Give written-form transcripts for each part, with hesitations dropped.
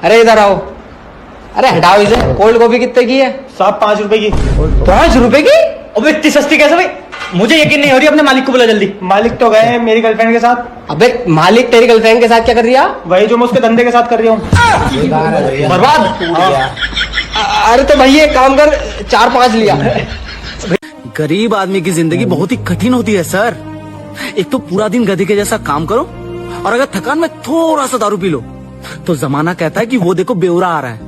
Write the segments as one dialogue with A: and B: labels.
A: अरे इधर आओ। अरे हटाओ इसे। कोल्ड कॉफी कितने की है?
B: साहब 5 रुपए की।
A: 5 रुपए की?
B: अबे इतनी सस्ती कैसे भाई? मुझे यकीन नहीं हो रही, अपने मालिक को बुला जल्दी। मालिक तो गए हैं मेरी गर्लफ्रेंड के साथ।
A: अबे मालिक तेरी गर्लफ्रेंड के साथ क्या कर रही है?
B: वही जो मैं उसके धंधे के साथ कर रहा हूँ।
A: बर्बाद। अरे तो भैया एक काम कर, 4-5 लिया।
C: गरीब आदमी की जिंदगी बहुत ही कठिन होती है सर। एक तो पूरा दिन गधे के जैसा काम करो, और अगर थकान में थोड़ा सा दारू पी लो तो जमाना कहता है कि वो देखो बेवरा आ रहा है,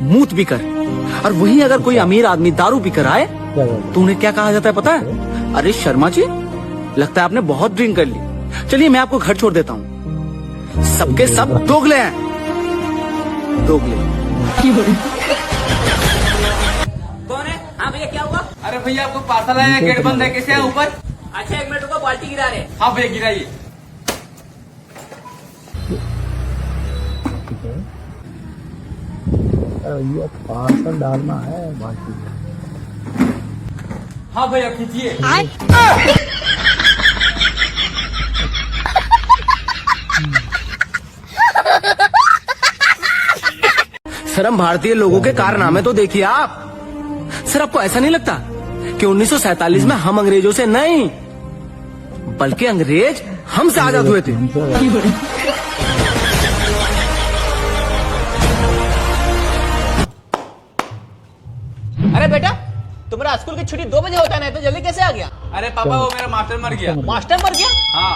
C: मूत पी कर। और वहीं अगर कोई अमीर आदमी दारू पी कर आए तो उन्हें क्या कहा जाता है पता है? अरे शर्मा जी, लगता है आपने बहुत ड्रिंक कर ली, चलिए मैं आपको घर छोड़ देता हूँ। सबके सब दोगले हैं, दोगले।
D: कौन है? हाँ भैया क्या हुआ?
A: अरे भैया आपको पार्सल आया, गेट बंद है, कैसे है ऊपर?
D: अच्छा 1 मिनट रुको, बाल्टी गिरा रहे।
A: हाँ भैया गिराइए।
E: ये पार्सल डालना है बाकी।
A: हाँ भैया खींचिए।
C: सर हम भारतीय लोगों के कारनामे तो देखिए आप। सर आपको ऐसा नहीं लगता कि 1947 में हम अंग्रेजों से नहीं बल्कि अंग्रेज हमसे आजाद हुए थे?
D: अरे बेटा, तुम्हारा स्कूल की छुट्टी 2 बजे होता है ना, तो जल्दी कैसे आ गया?
A: अरे पापा वो मेरा मास्टर मर गया।
D: मास्टर मर गया?
A: हाँ।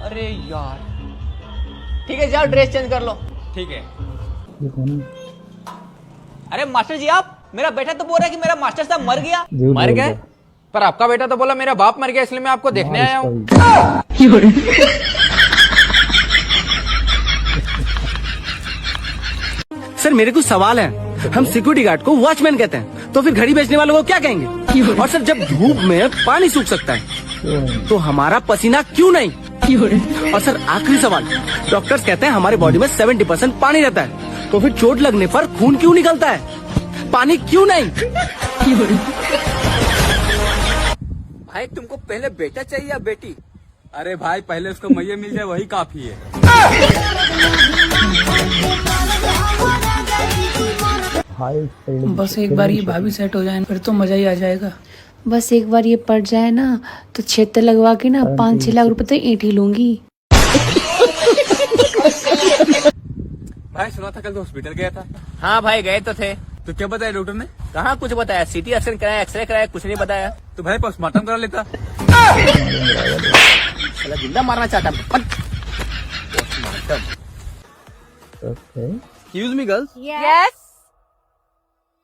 D: अरे यार, ठीक है जाओ ड्रेस चेंज कर लो।
A: ठीक है।
D: अरे मास्टर जी आप, मेरा बेटा तो बोल रहा है कि मेरा मास्टर साहब मर गया।
A: मर गए? पर आपका बेटा तो बोला मेरा बाप मर गया, इसलिए मैं आपको देखने आया हूँ।
C: सर मेरे कुछ सवाल है। हम सिक्योरिटी गार्ड को वॉचमैन कहते हैं, तो फिर घड़ी बेचने वालों को क्या कहेंगे? और सर जब धूप में पानी सूख सकता है तो हमारा पसीना क्यों नहीं? और सर आखिरी सवाल, डॉक्टर्स कहते हैं हमारी बॉडी में 70% पानी रहता है, तो फिर चोट लगने पर खून क्यों निकलता है? पानी क्यों नहीं?
A: भाई तुमको पहले बेटा चाहिए या बेटी? अरे भाई पहले उसको मैया मिल जाए वही काफी है।
F: बस एक बार ये भाभी सेट हो जाए फिर तो मजा ही आ जाएगा।
G: बस एक बार ये पड़ जाए ना तो क्षेत्र लगवा के ना 5-6 लाख रुपए तो ईंट ही लूंगी।
A: भाई सुना था कल तो हॉस्पिटल गया था।
D: हाँ भाई गए तो थे।
A: तो क्या बताया डॉक्टर ने?
D: कहाँ कुछ बताया, सीटी स्कैन कराया, एक्सरे कराया, कुछ नहीं बताया।
A: तो भाई पोस्टमार्टम करा लेता।
D: साला जिंदा मारना चाहता।
E: Excuse me girls,
G: yes.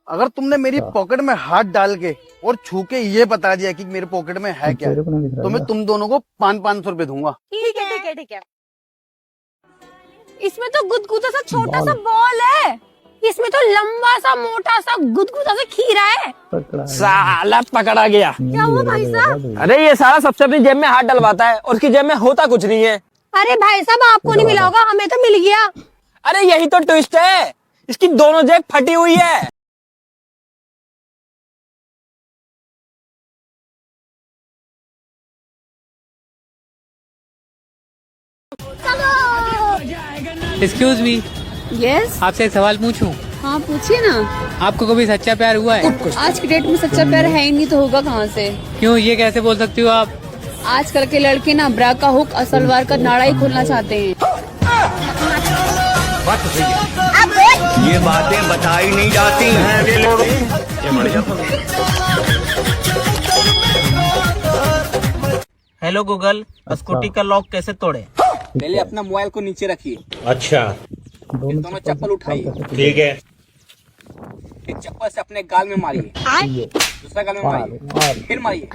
E: अगर तुमने मेरी पॉकेट में हाथ डाल के और छू के ये बता दिया कि मेरे पॉकेट में है क्या, तो मैं तुम दोनों को 500 रुपए दूंगा।
G: ठीक है ठीक है ठीक है। इसमें तो गुदगुदा सा छोटा सा बॉल है, इसमें तो लंबा सा मोटा सा गुदगुदा सा खीरा है।
D: साला पकड़ा गया।
G: क्या हुआ भाई साहब?
D: अरे ये सारा सबसे अपनी जेब में हाथ डलवाता है और उसकी जेब में होता कुछ नहीं है।
G: अरे भाई साहब आपको नहीं मिला होगा, हमें तो मिल गया।
D: अरे यही तो ट्विस्ट है, इसकी दोनों जेब फटी हुई है।
H: Excuse me,
G: yes.
H: आपसे एक सवाल पूछूं?
G: हाँ पूछिए ना।
H: आपको कभी सच्चा प्यार हुआ है?
G: आज की डेट में सच्चा प्यार है ही नहीं तो होगा कहाँ से?
H: क्यों, ये कैसे बोल सकती हो आप?
G: आजकल के लड़के ना ब्रा का हुक और सलवार का नाड़ा ही खोलना चाहते हैं।
C: बात तो सही है। ये बातें बताई नहीं जाती हैं।
D: हेलो गूगल, स्कूटी का लॉक कैसे तोड़े? पहले अपना मोबाइल को नीचे रखिए।
C: अच्छा
D: फिर दोनों चप्पल उठाइए।
C: ठीक है।
D: फिर चप्पल से अपने गाल में मारिए, दूसरा गाल में मारिए, फिर मारिए,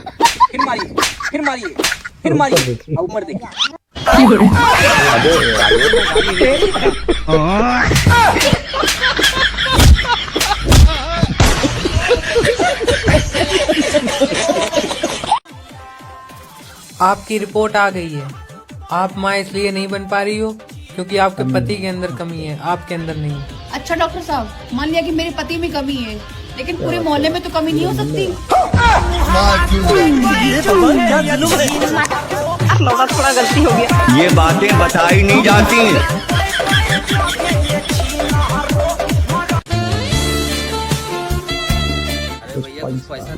D: फिर मारिए, फिर मारिए, फिर मारिए, अब ऊपर देखिए।
H: आपकी रिपोर्ट आ गई है। आप माँ इसलिए नहीं बन पा रही हो क्योंकि आपके पति के अंदर कमी है, आपके अंदर नहीं।
G: अच्छा डॉक्टर साहब, मान लिया कि मेरे पति में कमी है, लेकिन पूरे मोहल्ले में तो कमी नहीं हो सकती।
D: थोड़ा गलती हो गया।
C: ये बातें बताई नहीं जाती।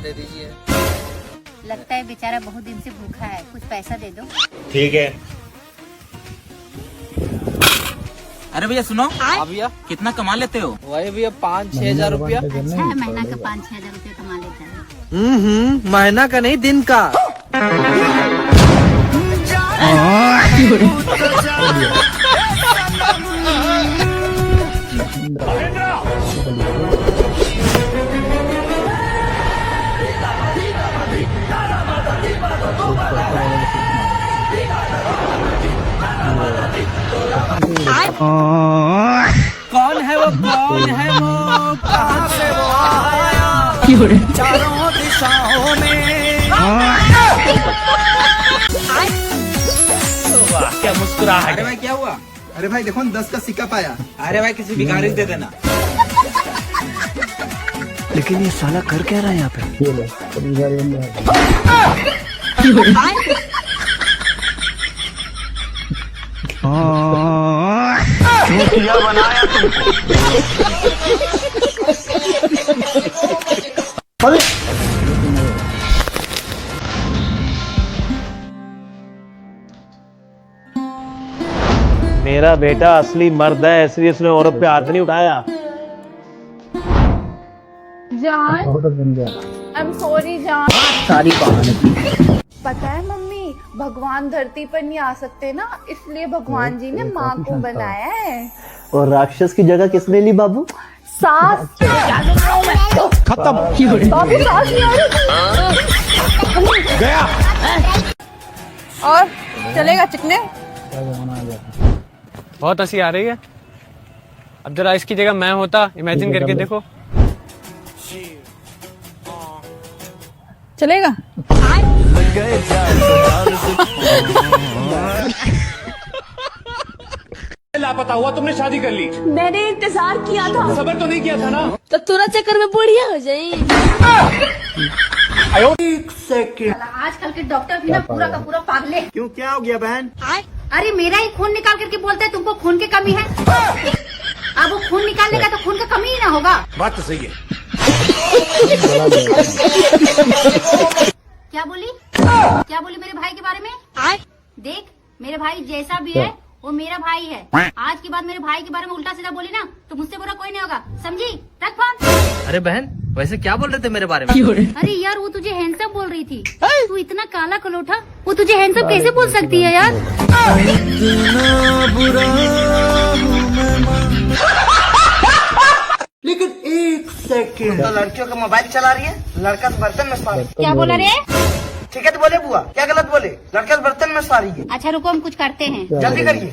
H: दे दीजिए।
G: लगता है बेचारा बहुत दिन से भूखा है, कुछ पैसा दे दो।
B: ठीक है।
C: अरे भैया सुनो,
H: हाँ भैया,
C: कितना कमा लेते हो?
H: वही भैया 5-6 हजार रुपया।
G: अच्छा है, महीना का 5-6 हजार रुपया कमा लेता है।
H: महीना का नहीं, दिन का।
C: कौन है वो, कौन है वो, कहाँ से वो आया चारों दिशाओं में?
B: वाह क्या मुस्कुराहट।
C: अरे भाई क्या हुआ?
E: अरे भाई देखो 10 का सिक्का पाया।
C: अरे भाई किसी भिखारी को दे देना।
B: लेकिन ये साला कर क्या रहा है यहाँ पे? चूतिया बनाया तुमको। मेरा बेटा असली मर्द है, इसलिए उसने औरत पे हाथ नहीं उठाया।
I: जान, आई एम सॉरी जान।
C: सारी कहानी
I: पता है मम्मी, भगवान धरती पर नहीं आ सकते ना, इसलिए भगवान जी ने माँ को बनाया है।
B: और राक्षस की जगह किसने ली बाबू?
I: सास
B: खत्म।
I: बाबू सास नहीं आ रही
B: गया।
I: और चलेगा चिकने।
H: बहुत हंसी आ रही है। अब जरा इसकी जगह मैं होता, इमेजिन करके देखो।
I: चलेगा।
B: लापता हुआ, तुमने शादी कर ली।
G: मैंने इंतजार किया था।
B: सबर तो नहीं किया था ना?
G: तो तुरा चक्कर में बुढ़िया हो जाए।
B: एक सेकंड।
G: आजकल के डॉक्टर भी ना पूरा का पूरा पागल है।
B: क्यों, क्या हो गया बहन?
G: अरे मेरा ही खून निकाल करके बोलता है तुमको खून की कमी है। अब वो खून निकालने का तो खून का कमी ही ना होगा।
B: बात तो सही है।
G: क्या बोली मेरे भाई के बारे में? देख, मेरे भाई जैसा भी है वो मेरा भाई है। आज के बाद मेरे भाई के बारे में उल्टा सीधा बोली ना तो मुझसे बुरा कोई नहीं होगा, समझी? रख फोन।
C: अरे बहन, वैसे क्या बोल रहे थे मेरे बारे में?
G: अरे यार वो तुझे हैंडसम बोल रही थी। तू इतना काला कलोठा, वो तुझे हैंडसम कैसे बोल सकती है यार?
B: लेकिन एक सेकंड।
C: तो लड़कियों का मोबाइल चला रही है, लड़का तो बर्तन में सारी।
G: क्या बोला रे?
C: ठीक है तो बोले बुआ, क्या गलत बोले? लड़का तो बर्तन में सारी है।
G: अच्छा रुको, हम कुछ करते हैं।
C: जल्दी करिए।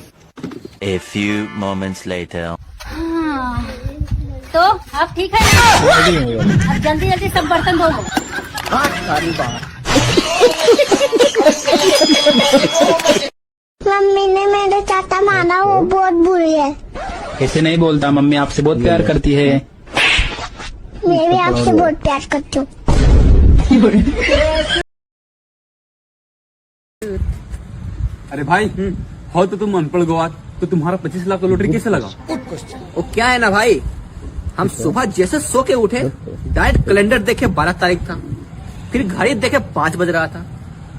J: A few moments later.
G: हाँ, तो अब ठीक है ना? अब जल्दी जल्दी सब बर्तन धो।
K: मम्मी ने मेरे चाचा माना, वो बहुत बुरी है।
A: ऐसे नहीं बोलता, मम्मी आपसे बहुत प्यार करती है।
K: मैं भी आपसे बहुत प्यार करती हूँ।
A: अरे भाई हो तो तुम अनपढ़ गवार, तो तुम्हारा 25 लाख का लॉटरी कैसे लगा?
D: वो क्या है ना भाई, हम सुबह जैसे सो के उठे, डायरेक्ट कैलेंडर देखे 12 तारीख था, फिर घड़ी देखे 5 बज रहा था,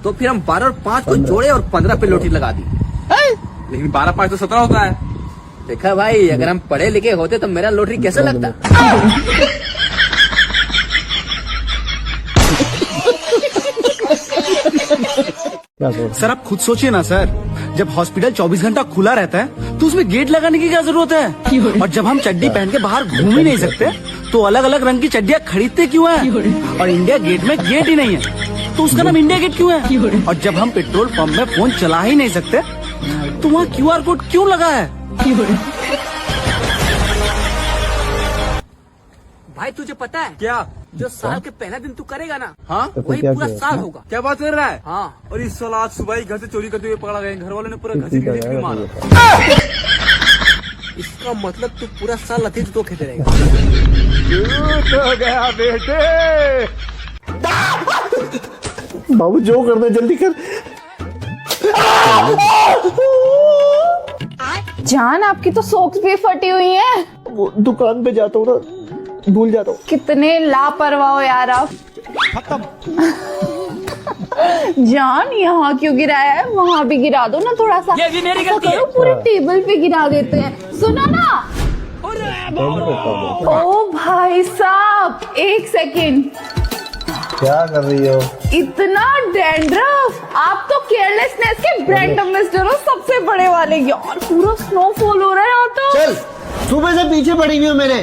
D: तो फिर हम 12 और 5 को जोड़े और 15 पे लॉटरी लगा दी।
A: लेकिन 12-5 तो 17 होता है।
D: देखा भाई, अगर हम पढ़े लिखे होते तो मेरा लॉटरी कैसे लगता?
C: सर आप खुद सोचिए ना सर, जब हॉस्पिटल 24 घंटा खुला रहता है तो उसमें गेट लगाने की क्या जरूरत है? और जब हम चड्डी पहन के बाहर घूम ही नहीं सकते तो अलग अलग रंग की चड्डियाँ खरीदते क्यों हैं? और इंडिया गेट में गेट ही नहीं है तो उसका नाम इंडिया गेट क्यों है? और जब हम पेट्रोल पंप में फोन चला ही नहीं सकते तो वहाँ QR कोड क्यों लगा है?
D: भाई तुझे पता है
A: क्या?
D: जो साल के पहला दिन तू करेगा ना,
A: हाँ
D: वही पूरा साल होगा।
A: क्या बात कर रहा है?
D: हाँ,
A: और इस साल आज सुबह ही घर से चोरी करते हुए पकड़ा गया, घर वालों ने पूरा घसीट के मारा।
D: इसका मतलब तू पूरा साल अतीत तो खेते रहेगा।
B: हो गया बेटे। बाबू जो कर दे जल्दी कर।
I: जान आपकी तो सॉक्स भी फटी हुई है।
B: वो दुकान पे जाता हूँ ना, भूल जाता हूँ।
I: कितने लापरवाह हो यार आप। जान यहाँ क्यों गिराया है, वहाँ भी गिरा दो ना थोड़ा सा।
A: ये भी मेरी
I: ऐसा
A: गलती है।
I: करो, पूरे टेबल पे गिरा देते हैं। सुनो ना। ओ भाई साहब, एक सेकेंड।
E: क्या कर रही हो?
I: इतना डैंड्रफ, आप तो केयरलेसनेस के ब्रांड एम्बेसडर हो सबसे बड़े वाले। यार पूरा स्नोफॉल हो रहा है यहाँ तो।
B: चल, सुबह से पीछे पड़ी हुई हो मेरे।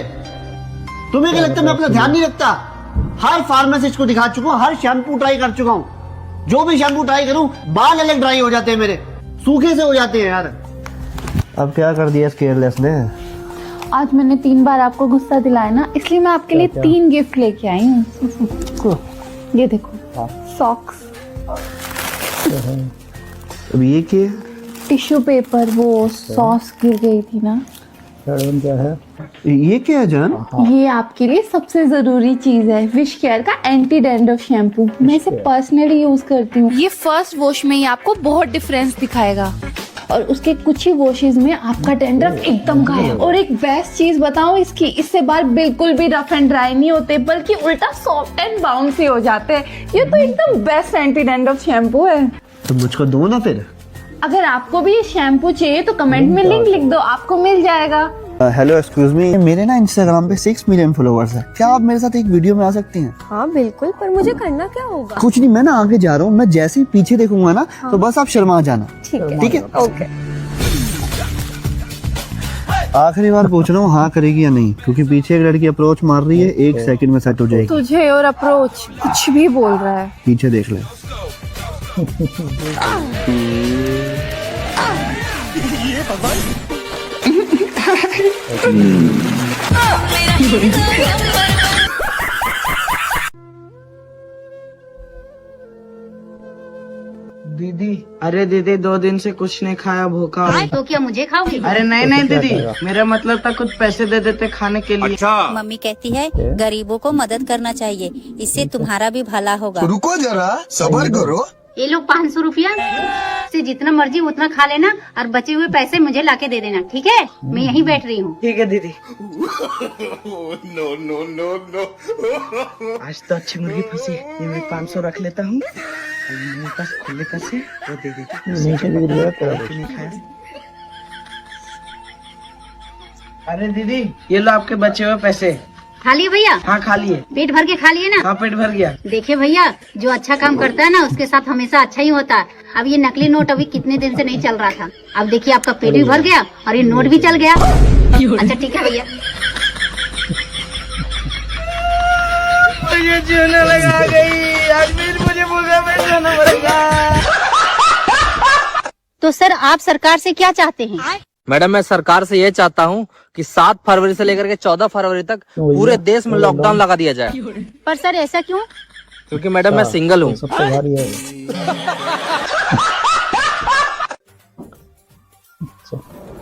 B: तुम्हें क्या लगता है मैं अपना ध्यान नहीं रखता? हर फार्मासिस्ट को दिखा चुका हूँ, हर शैम्पू ट्राई कर चुका हूँ। जो भी शैम्पू ट्राई करूँ बाल अलग ड्राई हो जाते हैं मेरे, सूखे से हो जाते हैं यार।
E: अब क्या कर दिया इस केयरलेस ने?
I: आज मैंने 3 बार आपको गुस्सा दिलाया ना, इसलिए मैं आपके लिए 3 गिफ्ट लेके आई हूँ। ये देखो, सॉक्स,
E: अब ये क्या?
I: टिश्यू पेपर, वो सॉस गिर गई थी ना।
E: क्या है ये? क्या है जान?
I: ये आपके लिए सबसे जरूरी चीज है, विश केयर का एंटी डैंड्रफ शैम्पू। मैं इसे पर्सनली यूज करती हूँ। ये फर्स्ट वॉश में ही आपको बहुत डिफरेंस दिखाएगा, और उसके कुछ ही वॉशेज में आपका डैंड्रफ एकदम गायब। और एक बेस्ट चीज बताऊं इसकी, इससे बाल बिल्कुल भी रफ एंड ड्राई नहीं होते, बल्कि उल्टा सॉफ्ट एंड बाउंसी हो जाते हैं। ये तो एकदम बेस्ट एंटी डैंड्रफ शैम्पू है।
B: तो मुझको दो ना फिर।
I: अगर आपको भी ये शैम्पू चाहिए तो कमेंट में लिंक लिख दो, आपको मिल जाएगा।
B: हेलो, एक्सक्यूज मी, मेरे ना इंस्टाग्राम पे 6 मिलियन फॉलोअर्स है। क्या आप मेरे साथ एक वीडियो में आ सकती हैं?
I: हाँ बिल्कुल, पर मुझे करना क्या होगा?
B: कुछ नहीं, मैं ना आगे जा रहा हूँ, मैं जैसे ही पीछे देखूंगा ना तो बस आप शर्मा जाना। ठीक है?
I: ओके।
B: आखिरी बार पूछ रहा हूँ, हाँ करेगी या नहीं? क्योंकि पीछे एक लड़की अप्रोच मार रही है, 1 सेकंड में सेट हो जाएगी।
I: तुझे और अप्रोच कुछ भी बोल रहा है।
B: पीछे देख ले।
F: दीदी, अरे दीदी 2 दिन से कुछ नहीं खाया, भूखा हूँ।
G: तो क्या मुझे खाओगी?
F: अरे नहीं दीदी, मेरा मतलब था कुछ पैसे दे देते खाने के लिए।
K: मम्मी कहती है गरीबों को मदद करना चाहिए, इससे तुम्हारा भी भला होगा।
E: रुको जरा, सब्र करो।
G: ये लो 500 रुपया से जितना मर्जी उतना खा लेना, और बचे हुए पैसे मुझे लाके दे देना, ठीक है? मैं यहीं बैठ रही हूँ।
F: ठीक है दीदी। आज तो अच्छी मुर्गी फंसी, ये मैं 500 रख लेता हूँ। मेरे पास खुले पैसे वो दे देती। अरे दीदी, ये लो आपके बचे हुए पैसे।
G: खा लिए भैया?
F: हाँ खा लिए।
G: पेट भर के खा लिए ना?
F: हाँ पेट भर गया।
G: देखिए भैया, जो अच्छा काम करता है ना उसके साथ हमेशा अच्छा ही होता है। अब ये नकली नोट अभी कितने दिन से नहीं चल रहा था, अब देखिए आपका पेट भी भर गया और ये नोट भी चल गया। अच्छा ठीक है भैया।
F: मुझे चूना लगा गई, आज फिर मुझे भूखा बैठना पड़ेगा।
G: तो सर आप सरकार से क्या चाहते हैं?
H: मैडम मैं सरकार से ये चाहता हूँ कि 7 फरवरी से लेकर के 14 फरवरी तक पूरे देश में लॉकडाउन लगा दिया जाए।
G: पर सर ऐसा क्यों?
H: क्योंकि मैडम मैं सिंगल हूँ।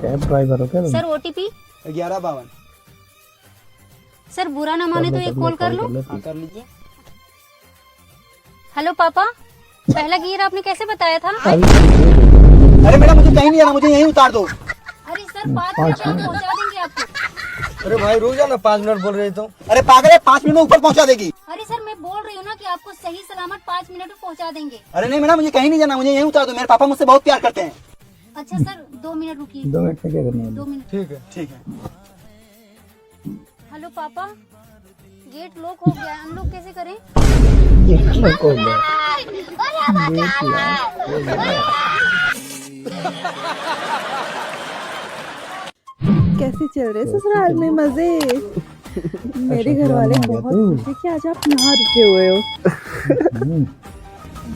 E: कैब ड्राइवर हो क्या?
G: Sir OTP
B: 1152।
G: सर बुरा ना माने तो एक कॉल कर लो।
H: कर लीजिए।
G: हेलो पापा, पहला गियर आपने कैसे बताया था?
B: अरे मैडम मुझे कहीं नहीं जाना, मुझे यहीं उतार दो।
G: अरे सर 5 मिनट में पहुंचा देंगे आपको।
F: अरे भाई रुक जाना, 5 मिनट बोल रही तो।
B: अरे पागल है, 5 मिनट में ऊपर पहुंचा देगी।
G: अरे सर मैं बोल रही हूँ ना कि आपको सही सलामत 5 मिनट में पहुंचा देंगे।
B: अरे नहीं मैडम, मुझे कहीं नहीं जाना, मुझे यहीं उतार दो। मेरे पापा मुझसे बहुत प्यार करते हैं।
G: अच्छा सर 2 मिनट रुकिए।
E: 2 मिनट में क्या करना है?
G: 2 मिनट।
B: ठीक है।
G: हेलो पापा, गेट लॉक हो गया है, अनलॉक कैसे करें?
I: कैसे चल रहे ससुराल में मजे? मेरे घर वाले बहुत खुश है कि आज आप यहाँ रुके हुए हो।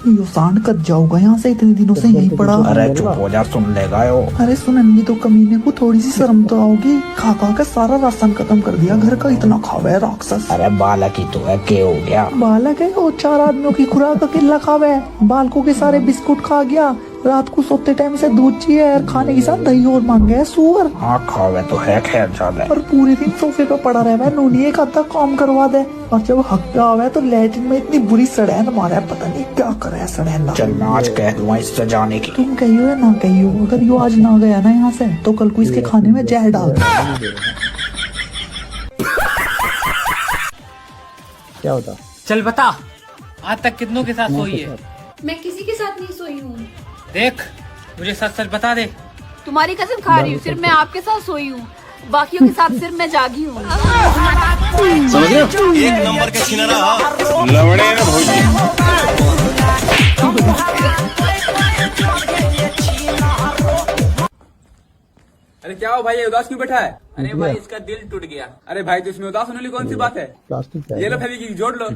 C: यो सांड कट जाऊंगा यहाँ से, इतने दिनों से यहीं पड़ा।
E: अरे चुप हो जा, सुन लेगा यो।
C: अरे सुनने तो कमीने को थोड़ी सी शर्म तो आओगी। खा खा के सारा राशन खत्म कर दिया घर का, इतना खावे है राक्षस।
E: अरे बालक ही तो है, क्या हो गया?
C: बालक है वो, 4 आदमियों की खुराक अकेला खावे, बालकों के सारे बिस्कुट खा गया। रात को सोते टाइम से दूध चाहिए और खाने के साथ दही और मांगे है सुअर।
E: हाँ खावे तो है, खैर चल।
C: और पूरे दिन सोफे पे पड़ा रहे, नूनी एक आधा काम करवा दे, और जब हक पे आवे तो लैट्रिन में इतनी बुरी सड़ैन मारा है, पता नहीं क्या करे सड़ैन।
E: चल मैं आज कह दूंगा इससे जाने की।
C: तुम कहियो या ना कहियो, अगर यो आज ना गया ना यहाँ से तो कल को इसके खाने में जहर डाल दो।
E: क्या होता?
A: चल बता,
H: आज तक कितनों के साथ सोई है?
I: मैं किसी के साथ नहीं सोई हूँ।
H: देख, मुझे सच सच बता दे।
I: तुम्हारी कसम खा रही हूँ, सिर्फ मैं आपके साथ सोई हूँ, बाकियों के साथ सिर्फ मैं जागी हूँ।
C: समझ रहे हो?
J: एक नंबर का छिनरा
A: लवड़े ना भौजी। अरे क्या हो भाई, ये उदास क्यों बैठा है?
D: अरे भाई इसका दिल टूट गया।
A: अरे भाई तो इसमें उदास होने वाली कौन सी बात है? ये लो फेविक्विक जोड़ लो।